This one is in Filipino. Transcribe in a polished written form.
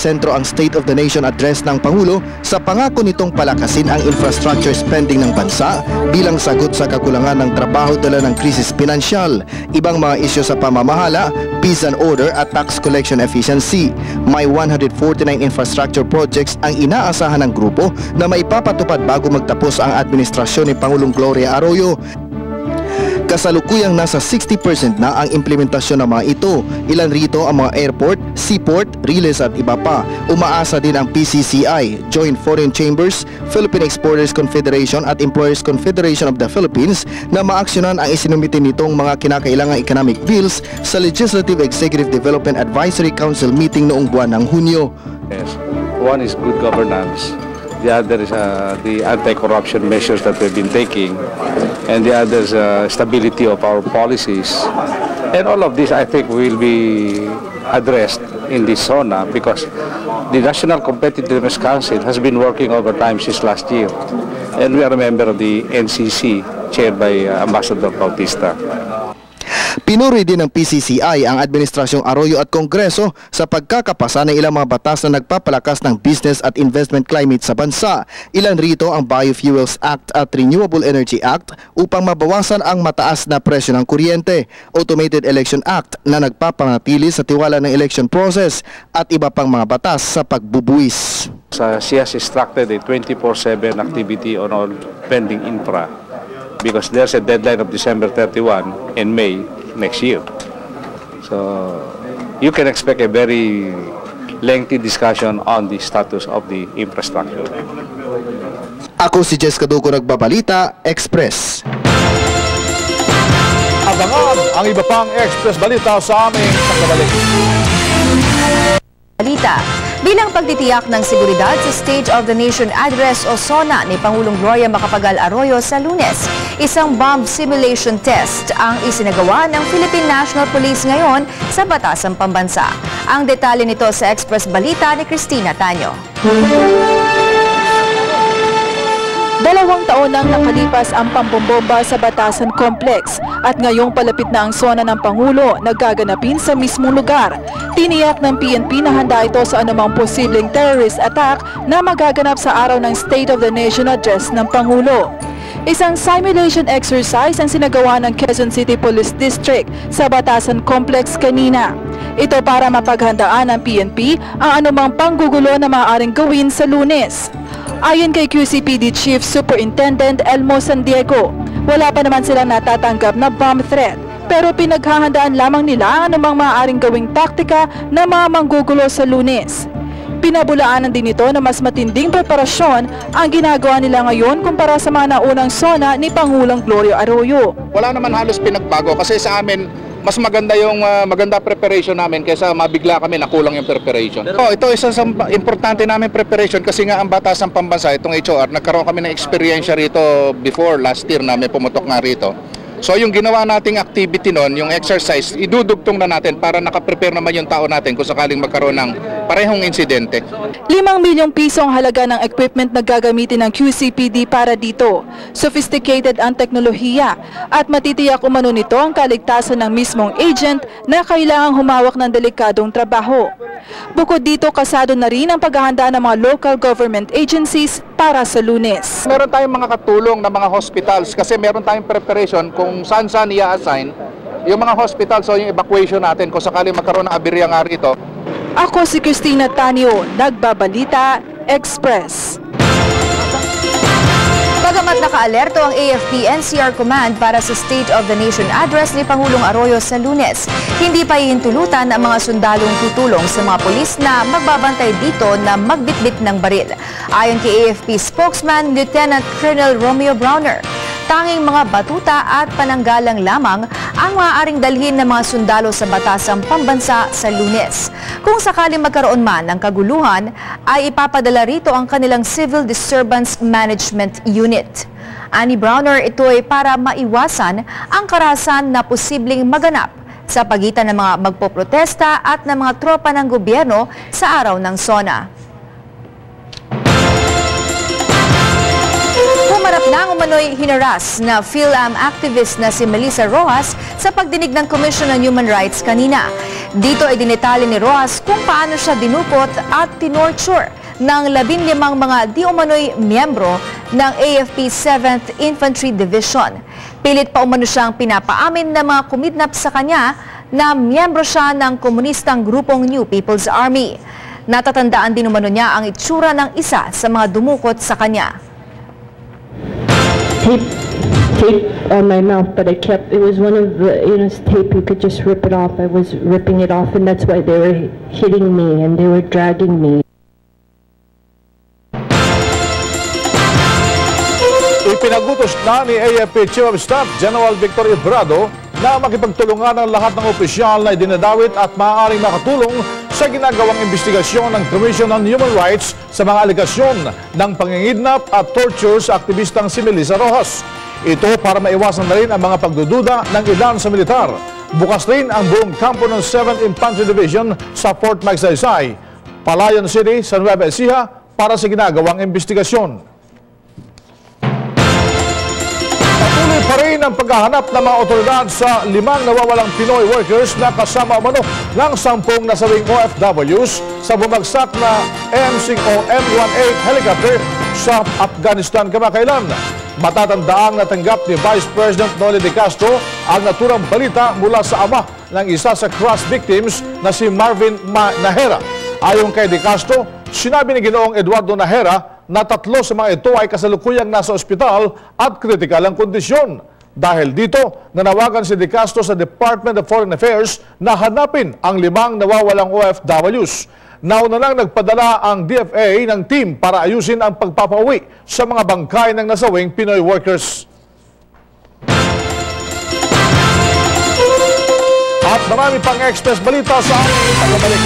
sentro ang State of the Nation Address ng Pangulo sa pangako nitong palakasin ang infrastructure spending ng bansa bilang sagot sa kakulangan ng trabaho dala ng krisis pinansyal, ibang mga isyu sa pamamahala, peace and order at tax collection efficiency. May 149 infrastructure projects ang inaasahan ng grupo na maipapatupad bago magtapos ang administrasyon ni Pangulong Gloria Arroyo. Kasalukuyang nasa 60% na ang implementasyon ng mga ito. Ilan rito ang mga airport, seaport, relays at iba pa. Umaasa din ang PCCI, Joint Foreign Chambers, Philippine Exporters Confederation at Employers Confederation of the Philippines na maaksyonan ang isinumite nitong mga kinakailangang economic bills sa Legislative Executive Development Advisory Council meeting noong buwan ng Hunyo. Yes. One is good governance. The other is the anti-corruption measures that we've been taking, and the other is stability of our policies. And all of this, I think, will be addressed in this SONA because the National Competitiveness Council has been working overtime since last year. And we are a member of the NCC, chaired by Ambassador Bautista. Pinuri din ng PCCI ang Administrasyong Arroyo at Kongreso sa pagkakapasa ng ilang mga batas na nagpapalakas ng business at investment climate sa bansa. Ilan rito ang Biofuels Act at Renewable Energy Act upang mabawasan ang mataas na presyo ng kuryente, Automated Election Act na nagpapanatili sa tiwala ng election process at iba pang mga batas sa pagbubuwis. She has instructed a 24/7 activity on all pending infra because there's a deadline of December 31 in May next year. So you can expect a very lengthy discussion on the status of the infrastructure. Ako si Jess Caduco, nagbabalita, Express. Abangan ang iba pang Express Balita sa aming pagbabalik. Balita. Bilang pagtitiyak ng seguridad sa State of the Nation Address o SONA ni Pangulong Gloria Macapagal Arroyo sa Lunes, isang bomb simulation test ang isinagawa ng Philippine National Police ngayon sa Batasang Pambansa. Ang detalye nito sa Express Balita ni Cristina Tanyo. 2 taon nang nakalipas ang pambombomba sa Batasan Complex at ngayong palapit na ang SONA ng Pangulo na gaganapin sa mismong lugar. Tiniyak ng PNP na handa ito sa anumang posibleng terrorist attack na magaganap sa araw ng State of the Nation Address ng Pangulo. Isang simulation exercise ang sinagawa ng Quezon City Police District sa Batasan Complex kanina. Ito para mapaghandaan ng PNP ang anumang panggugulo na maaaring gawin sa Lunes. Ayon kay QCPD Chief Superintendent Elmo San Diego, wala pa naman silang natatanggap na bomb threat, pero pinaghahandaan lamang nila ang anumang maaaring gawing taktika na mga manggugulo sa Lunes. Pinabulaanan din ito na mas matinding preparasyon ang ginagawa nila ngayon kumpara sa mga naunang SONA ni Pangulong Gloria Arroyo. Wala naman halos pinagbago kasi sa amin mas maganda yung maganda preparation namin kaysa mabigla kami na kulang yung preparation. Ito isa sa importante namin preparation kasi nga ang Batasang Pambansa, itong HOR, nagkaroon kami ng experience rito before last year na may pumutok nga rito. So yung ginawa nating activity noon, yung exercise, idudugtong na natin para nakaprepare naman yung tao natin kung sakaling magkaroon ng parehong insidente. 5 milyong piso ang halaga ng equipment na gagamitin ng QCPD para dito. Sophisticated ang teknolohiya at matitiyak umano nito ang kaligtasan ng mismong agent na kailangang humawak ng delikadong trabaho. Bukod dito, kasado na rin ang paghahanda ng mga local government agencies para sa Lunes. Meron tayong mga katulong na mga hospitals kasi meron tayong preparation kung saan i-assign yung mga hospitals o yung evacuation natin kung sakaling magkaroon ng aberya nga rito. Ako si Cristina Tanyo, nagbabalita, Express. Bagamat naka-alerto ang AFP-NCR Command para sa State of the Nation Address ni Pangulong Arroyo sa Lunes, hindi pa ihintulutan ang mga sundalong tutulong sa mga pulis na magbabantay dito na magbitbit ng baril. Ayon kay AFP spokesman Lieutenant Colonel Romeo Browner, tanging mga batuta at pananggalang lamang ang maaaring dalhin ng mga sundalo sa Batasang Pambansa sa Lunes. Kung sakaling magkaroon man ng kaguluhan, ay ipapadala rito ang kanilang Civil Disturbance Management Unit. Ani Browner, ito ay para maiwasan ang karahasan na posibleng maganap sa pagitan ng mga magpoprotesta at ng mga tropa ng gobyerno sa araw ng SONA. Humarap na ang umano'y hinaras na PhilAm activist na si Melissa Rojas sa pagdinig ng Commission on Human Rights kanina. Dito ay dinetali ni Rojas kung paano siya dinukot at tinorture ng 15 mga di umano'y miyembro ng AFP 7th Infantry Division. Pilit pa umano siyang pinapaamin na mga kumidnap sa kanya na miyembro siya ng komunistang grupong New People's Army. Natatandaan din umano niya ang itsura ng isa sa mga dumukot sa kanya. Tape on my mouth, but it was one of the, tape, you could just rip it off. I was ripping it off, and that's why they were hitting me and they were dragging me. Ipinagutos na ni AFP Chief of Staff General Victor Ebrado na makipagtulungan ang lahat ng opisyal na idinadawit at maaaring makatulong sa ginagawang investigasyon ng Commission on Human Rights sa mga alegasyon ng pangingidnap at torture sa aktivistang si Melissa Rojas. Ito para maiwasan na rin ang mga pagdududa ng ilan sa militar. Bukas rin ang buong kampo ng 7th Infantry Division sa Fort Magsaysay, Palayan City, San Nueva Ecija para sa ginagawang investigasyon. Patuloy pa rin ang paghahanap ng mga otoridad sa 5 nawawalang Pinoy workers na kasama umano ng 10 nasawing OFWs sa bumagsak na MC o M18 helicopter sa Afghanistan kamakailan. Matatandaang natanggap ni Vice President Noli de Castro ang naturang balita mula sa ama ng isa sa crash victims na si Marvin Nahera. Ayon kay de Castro, sinabi ni Ginoong Eduardo Nahera na 3 sa mga ito ay kasalukuyang nasa ospital at kritikal ang kondisyon. Dahil dito, nanawagan si De Castro sa Department of Foreign Affairs na hanapin ang 5 nawawalang OFWs. Nauna nang nagpadala ang DFA ng team para ayusin ang pagpapauwi sa mga bangkay ng nasawing Pinoy workers. At marami pang express balita sa aming pagbabalik.